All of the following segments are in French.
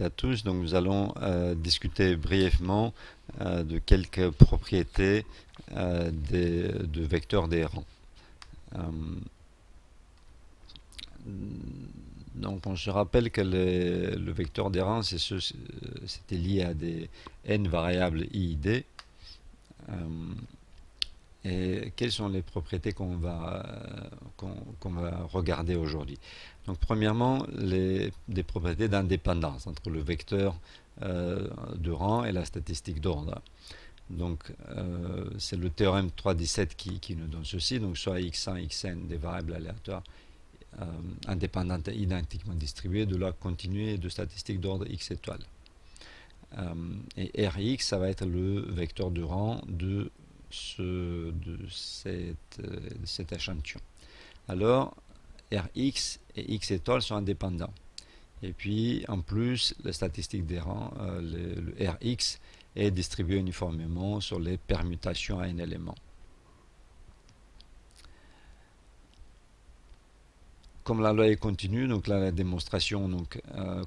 et à tous. Donc nous allons discuter brièvement de quelques propriétés de vecteurs des rangs. Euh, donc on se rappelle que le vecteur des rangs, c'était lié à des n variables IID. Et quelles sont les propriétés qu'on va regarder aujourd'hui? Donc premièrement, des propriétés d'indépendance entre le vecteur de rang et la statistique d'ordre. Donc c'est le théorème 3.17 qui nous donne ceci. Donc soit x1, xn, des variables aléatoires indépendantes et identiquement distribuées de la continuée de statistiques d'ordre x étoile. Et Rx, ça va être le vecteur de rang de cet échantillon. Alors, Rx et x étoile sont indépendants. Et puis, en plus, la statistique des rangs, le Rx, est distribué uniformément sur les permutations à n éléments. Comme la loi est continue, donc là la démonstration,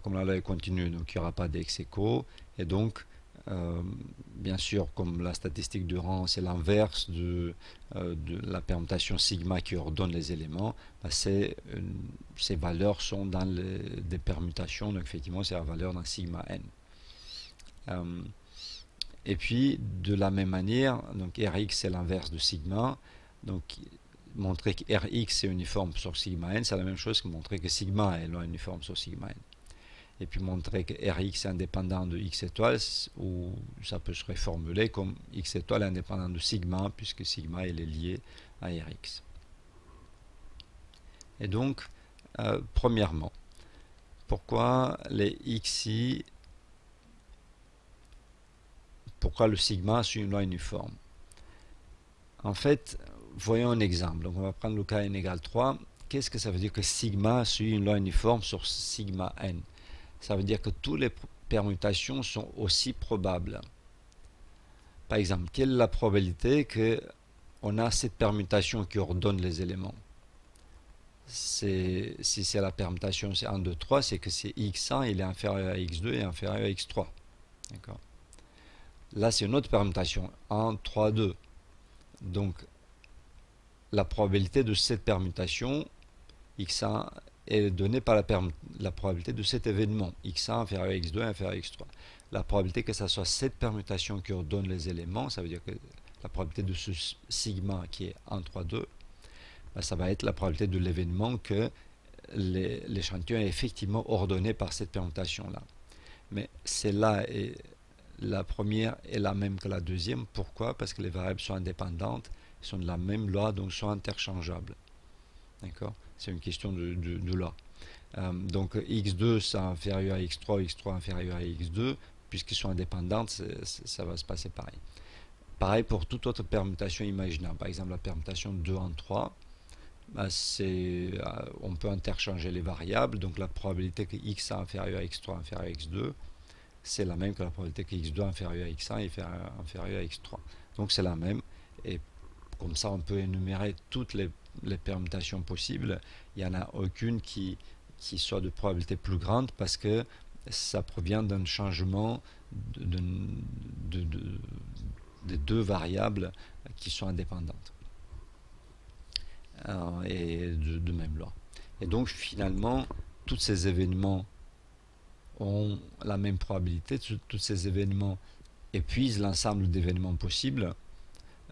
comme la loi est continue, donc il n'y aura pas d'ex aequo, et donc bien sûr, comme la statistique de rang, c'est l'inverse de la permutation sigma qui ordonne les éléments, ces valeurs sont dans des permutations, donc effectivement, c'est la valeur d'un sigma n. Et puis, de la même manière, donc Rx, c'est l'inverse de sigma, donc montrer que Rx est uniforme sur sigma n, c'est la même chose que montrer que sigma est uniforme sur sigma n. Et puis montrer que Rx est indépendant de x étoile, ou ça peut se reformuler comme x étoile est indépendant de sigma, puisque sigma est lié à Rx. Et donc, premièrement, pourquoi les xi, pourquoi le sigma suit une loi uniforme? En fait, voyons un exemple. Donc on va prendre le cas n égale 3. Qu'est-ce que ça veut dire que sigma suit une loi uniforme sur sigma n? Ça veut dire que toutes les permutations sont aussi probables. Par exemple, quelle est la probabilité qu'on a cette permutation qui ordonne les éléments? Si c'est la permutation c'est 1, 2, 3, c'est que c'est x1 il est inférieur à x2 et inférieur à x3. D'accord. Là, c'est une autre permutation, 1, 3, 2. Donc, la probabilité de cette permutation, x1 est donnée par la probabilité de cet événement, x1 inférieur à x2 inférieur à x3. La probabilité que ce soit cette permutation qui ordonne les éléments, ça veut dire que la probabilité de ce sigma qui est 1, 3, 2, ça va être la probabilité de l'événement que l'échantillon est effectivement ordonné par cette permutation-là. Mais celle-là, la première est la même que la deuxième. Pourquoi? Parce que les variables sont indépendantes, sont de la même loi, donc sont interchangeables. D'accord? C'est une question de loi. Donc x2 c'est inférieur à x3, x3 inférieur à x2, puisqu'ils sont indépendantes, ça va se passer pareil. Pareil pour toute autre permutation imaginaire. Par exemple, la permutation 2 en 3, on peut interchanger les variables, donc la probabilité que x inférieur à x3 inférieur à x2, c'est la même que la probabilité que x2 inférieur à x1 et inférieur à x3. Donc c'est la même, et comme ça on peut énumérer toutes les permutations possibles. Il n'y en a aucune qui soit de probabilité plus grande parce que ça provient d'un changement des deux variables qui sont indépendantes et de même loi. Et donc finalement, tous ces événements ont la même probabilité, tous ces événements épuisent l'ensemble d'événements possibles.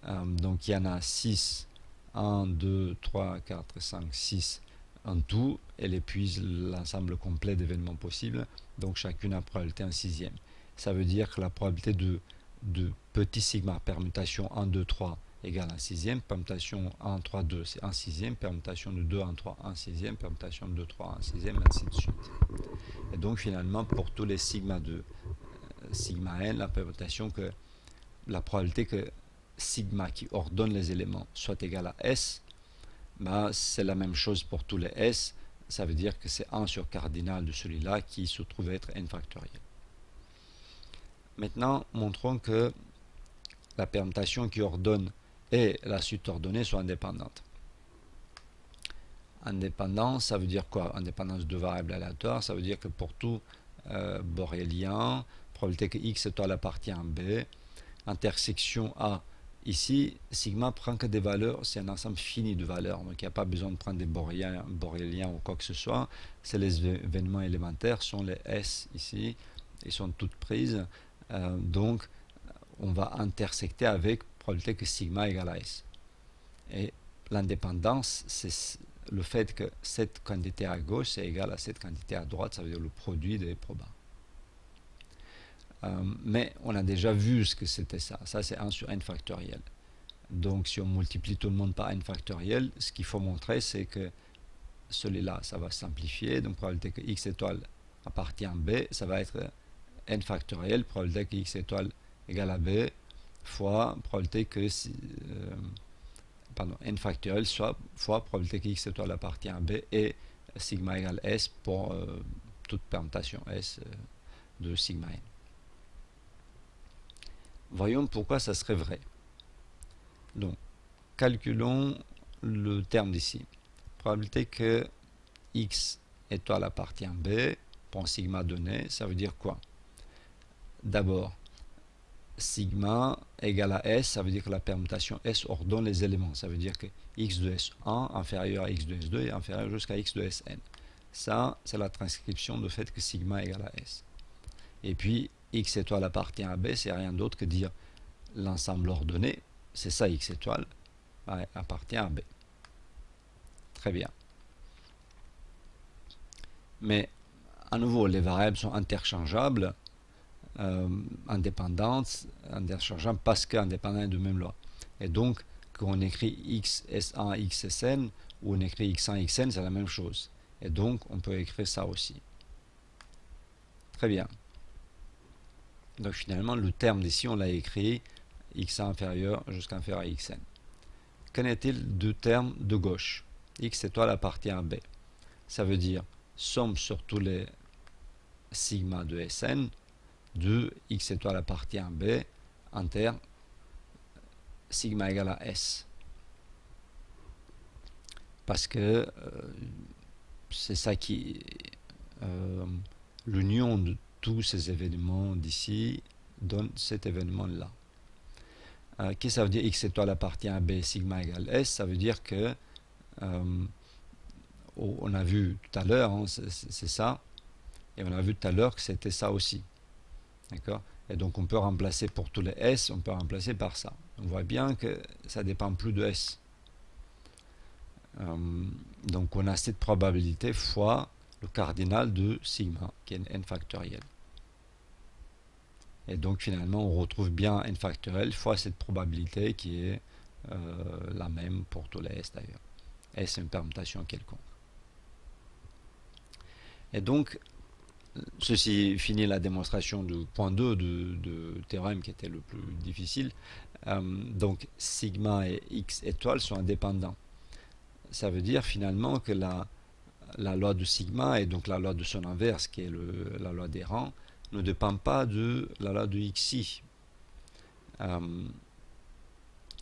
Donc il y en a 6, 1, 2, 3, 4, 5, 6 en tout. Elle épuise l'ensemble complet d'événements possibles. Donc chacune a probabilité 1 sixième. Ça veut dire que la probabilité de petit sigma permutation 1, 2, 3 égale 1 sixième. Permutation 1, 3, 2 c'est 1 sixième. Permutation de 2, 1, 3, 1 sixième. Permutation de 2, 3, 1 sixième, ainsi de suite. Et donc finalement, pour tous les sigma de sigma n, la probabilité que sigma qui ordonne les éléments soit égal à S, c'est la même chose pour tous les S. Ça veut dire que c'est 1 sur cardinal de celui-là qui se trouve être n factoriel. Maintenant, montrons que la permutation qui ordonne et la suite ordonnée sont indépendantes. Indépendance, ça veut dire quoi? Indépendance de variables aléatoires, ça veut dire que pour tout borélien, probabilité que x étoile appartient à B, intersection A. Ici, sigma prend que des valeurs, c'est un ensemble fini de valeurs, donc il n'y a pas besoin de prendre des boréliens ou quoi que ce soit. C'est les événements élémentaires, sont les S ici, ils sont toutes prises. Donc, on va intersecter avec probabilité que sigma égale à S. Et l'indépendance, c'est le fait que cette quantité à gauche est égale à cette quantité à droite, ça veut dire le produit des probas. Mais on a déjà vu ce que c'était ça. Ça, c'est 1 sur n factoriel. Donc, si on multiplie tout le monde par n factoriel, ce qu'il faut montrer, c'est que celui-là, ça va simplifier. Donc, probabilité que x étoile appartient à B, ça va être n factoriel, probabilité que x étoile égale à B, fois probabilité que n factoriel fois probabilité que x étoile appartient à B et sigma égale S pour toute permutation S de sigma n. Voyons pourquoi ça serait vrai. Donc, calculons le terme d'ici. Probabilité que x étoile appartient à B pour un sigma donné, ça veut dire quoi? D'abord, sigma égale à S, ça veut dire que la permutation S ordonne les éléments. Ça veut dire que x de S1 inférieur à x de S2 est inférieur jusqu'à x de Sn. Ça, c'est la transcription du fait que sigma égale à S. Et puis, x étoile appartient à B, c'est rien d'autre que dire l'ensemble ordonné, c'est ça x étoile, appartient à B. Très bien. Mais, à nouveau, les variables sont interchangeables, indépendantes, interchangeables parce qu'indépendantes de même loi. Et donc, quand on écrit xS1, xSn, ou on écrit x1, xn, c'est la même chose. Et donc, on peut écrire ça aussi. Très bien. Donc finalement, le terme d'ici, on l'a écrit x inférieur jusqu'à inférieur à xn. Qu'en est-il du terme de gauche? X étoile appartient à B. Ça veut dire somme sur tous les sigma de Sn de x étoile appartient à B inter sigma égale à S. Parce que c'est ça qui l'union de tous ces événements d'ici donne cet événement-là. Qu'est-ce que ça veut dire x étoile appartient à B, sigma égale S? Ça veut dire que, on a vu tout à l'heure, hein, c'est ça, et on a vu tout à l'heure que c'était ça aussi. D'accord? Et donc on peut remplacer pour tous les S, on peut remplacer par ça. On voit bien que ça ne dépend plus de S. Donc on a cette probabilité fois le cardinal de sigma, qui est n factoriel. Et donc finalement on retrouve bien n factoriel fois cette probabilité qui est la même pour tous les S d'ailleurs. S est une permutation quelconque. Et donc ceci finit la démonstration du point 2 de théorème qui était le plus difficile. Donc sigma et x étoiles sont indépendants. Ça veut dire finalement que la loi de sigma et donc la loi de son inverse qui est la loi des rangs ne dépend pas de la loi de xi.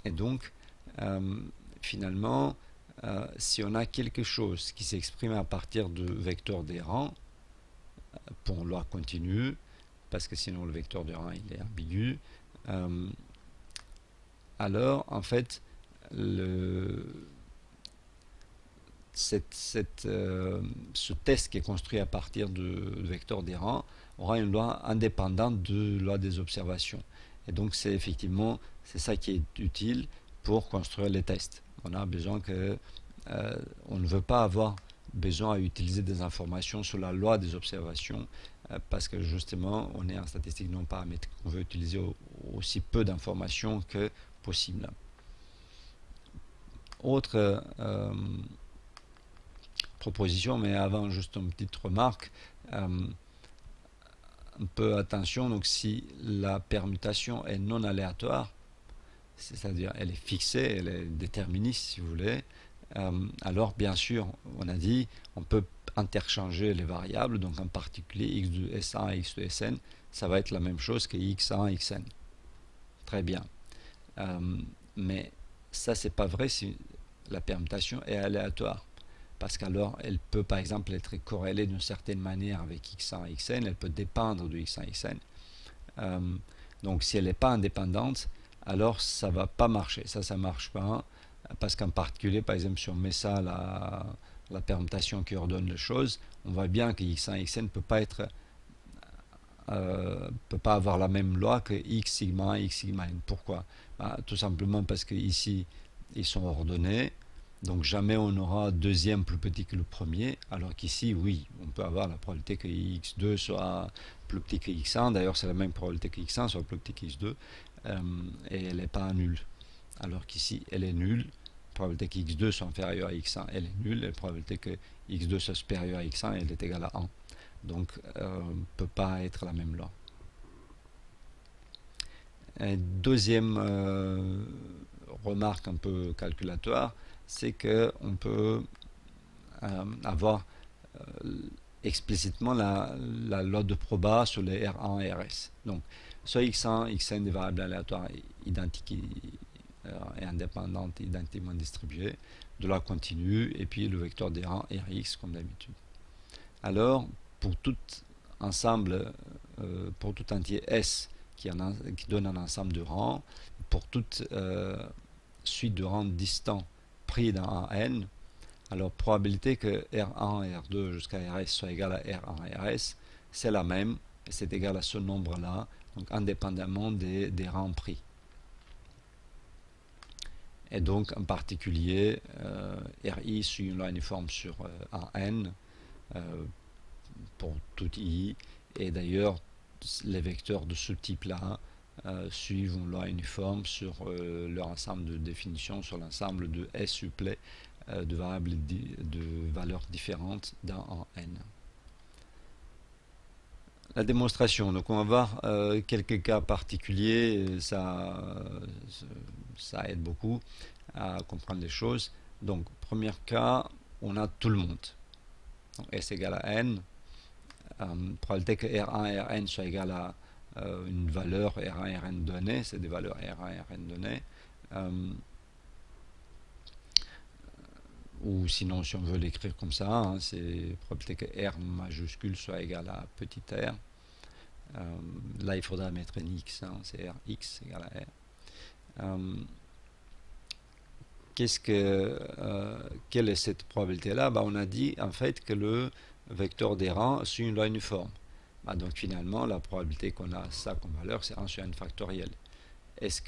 Et donc finalement si on a quelque chose qui s'exprime à partir de vecteur des rangs pour une loi continue, parce que sinon le vecteur de rang il est ambigu, alors en fait ce test qui est construit à partir de vecteur des rangs aura une loi indépendante de la loi des observations. Et donc c'est effectivement ça qui est utile pour construire les tests. On a besoin que on ne veut pas avoir besoin à utiliser des informations sur la loi des observations parce que justement on est en statistique non paramétrique, on veut utiliser aussi peu d'informations que possible. Autre proposition, mais avant juste une petite remarque, un peu attention, donc si la permutation est non aléatoire, c'est-à-dire elle est fixée, elle est déterministe si vous voulez, alors bien sûr on a dit on peut interchanger les variables, donc en particulier x de S1 et x de Sn, ça va être la même chose que x1 xn. Très bien. Mais ça c'est pas vrai si la permutation est aléatoire. parce qu'alors elle peut par exemple être corrélée d'une certaine manière avec x1 et xn, elle peut dépendre de x1 et xn. Donc si elle n'est pas indépendante, alors ça ne va pas marcher, ça ne marche pas, parce qu'en particulier, par exemple, si on met ça la permutation qui ordonne les choses, on voit bien que x1 et xn ne peut pas avoir la même loi que x sigma 1 x sigma n. Pourquoi? Tout simplement parce que ici ils sont ordonnés, donc jamais on aura deuxième plus petit que le premier, alors qu'ici oui, on peut avoir la probabilité que x2 soit plus petit que x1. D'ailleurs c'est la même probabilité que x1 soit plus petit que x2, et elle n'est pas nulle, alors qu'ici elle est nulle. La probabilité que x2 soit inférieur à x1 elle est nulle, et la probabilité que x2 soit supérieur à x1 elle est égale à 1. Donc ne peut pas être la même loi. Deuxième remarque un peu calculatoire, c'est qu'on peut avoir explicitement la loi de proba sur les R1 et RS. Donc soit x1, xn des variables aléatoires identiques et indépendantes identiquement distribuées, de loi continue, et puis le vecteur des rangs Rx comme d'habitude. Alors pour tout ensemble, pour tout entier S qui donne un ensemble de rangs, pour toute suite de rangs distants pris dans un n, alors probabilité que R1 et R2 jusqu'à Rs soit égal à R1 et Rs, c'est la même, et c'est égal à ce nombre-là, donc indépendamment des rangs pris. Et donc en particulier, Ri suit une loi uniforme sur un n, pour tout i, et d'ailleurs les vecteurs de ce type là suivent une loi uniforme sur leur ensemble de définitions sur l'ensemble de S supplets de variables de valeurs différentes dans un n. La démonstration, donc on va voir quelques cas particuliers, ça aide beaucoup à comprendre les choses. Donc premier cas, on a tout le monde, donc S égale à n, probabilité que R1 et Rn soient égales à une valeur R1 et Rn donnée, c'est des valeurs R1 et Rn données, ou sinon si on veut l'écrire comme ça, hein, c'est probabilité que R majuscule soit égal à petit r. Là il faudra mettre un x, hein, c'est Rx égale à R. Quelle est cette probabilité là? On a dit en fait que le vecteur des rangs suit une loi uniforme. Donc finalement la probabilité qu'on a ça comme valeur c'est 1 sur n factoriel. Est-ce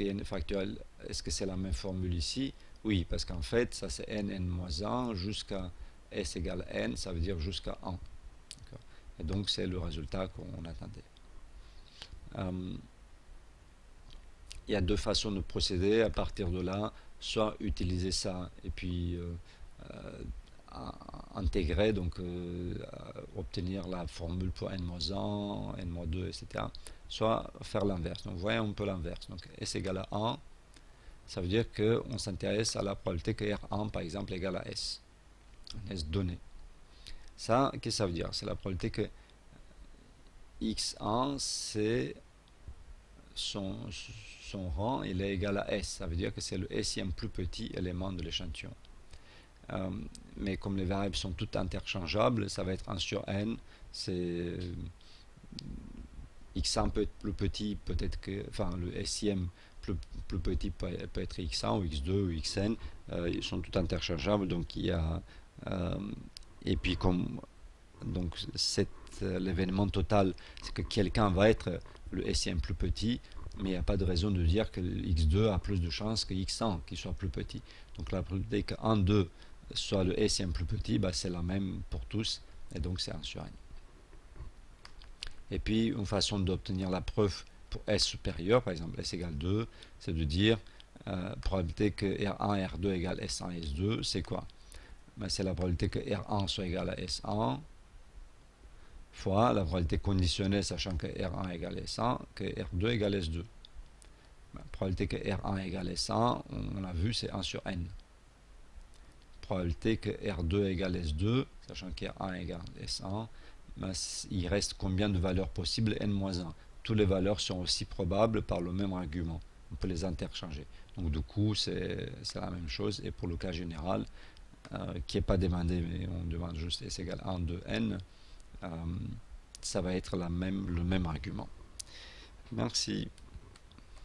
que c'est la même formule ici? Oui, parce qu'en fait ça c'est n-1 jusqu'à s égale n, ça veut dire jusqu'à 1. Et donc c'est le résultat qu'on attendait. Il y a deux façons de procéder à partir de là, soit utiliser ça et puis intégrer, donc obtenir la formule pour n-1, n-2, etc. Soit faire l'inverse. Donc voyons un peu l'inverse. Donc S égale à 1, ça veut dire qu'on s'intéresse à la probabilité que R1 par exemple égale à S. Un S donné. Ça, qu'est-ce que ça veut dire? C'est la probabilité que X1 c'est son rang, il est égal à S. Ça veut dire que c'est le Sème plus petit élément de l'échantillon. Mais comme les variables sont toutes interchangeables, ça va être 1 sur n. C'est x1 peut être plus petit, peut-être que, enfin le Siem plus petit peut être x1 ou x2 ou xn. Ils sont tous interchangeables, donc il y a et puis comme donc l'événement total, c'est que quelqu'un va être le Siem plus petit, mais il n'y a pas de raison de dire que x2 a plus de chances que x1 qui soit plus petit. Donc la probabilité que 1, 2 soit le Siem plus petit, c'est la même pour tous, et donc c'est 1 sur n. Et puis une façon d'obtenir la preuve pour S supérieur, par exemple S égale 2, c'est de dire probabilité que R1 et R2 égale S1 et S2, c'est quoi? C'est la probabilité que R1 soit égal à S1 fois la probabilité conditionnelle, sachant que R1 égale S1, que R2 égale S2. La probabilité que R1 égale S1, on l'a vu, c'est 1 sur n. Probabilité que R2 égale S2, sachant que R1 égale S1, il reste combien de valeurs possibles? n-1. Toutes les valeurs sont aussi probables par le même argument. On peut les interchanger. Donc du coup, c'est la même chose. Et pour le cas général, qui n'est pas demandé, mais on demande juste s égale 1 de n, ça va être le même argument. Merci.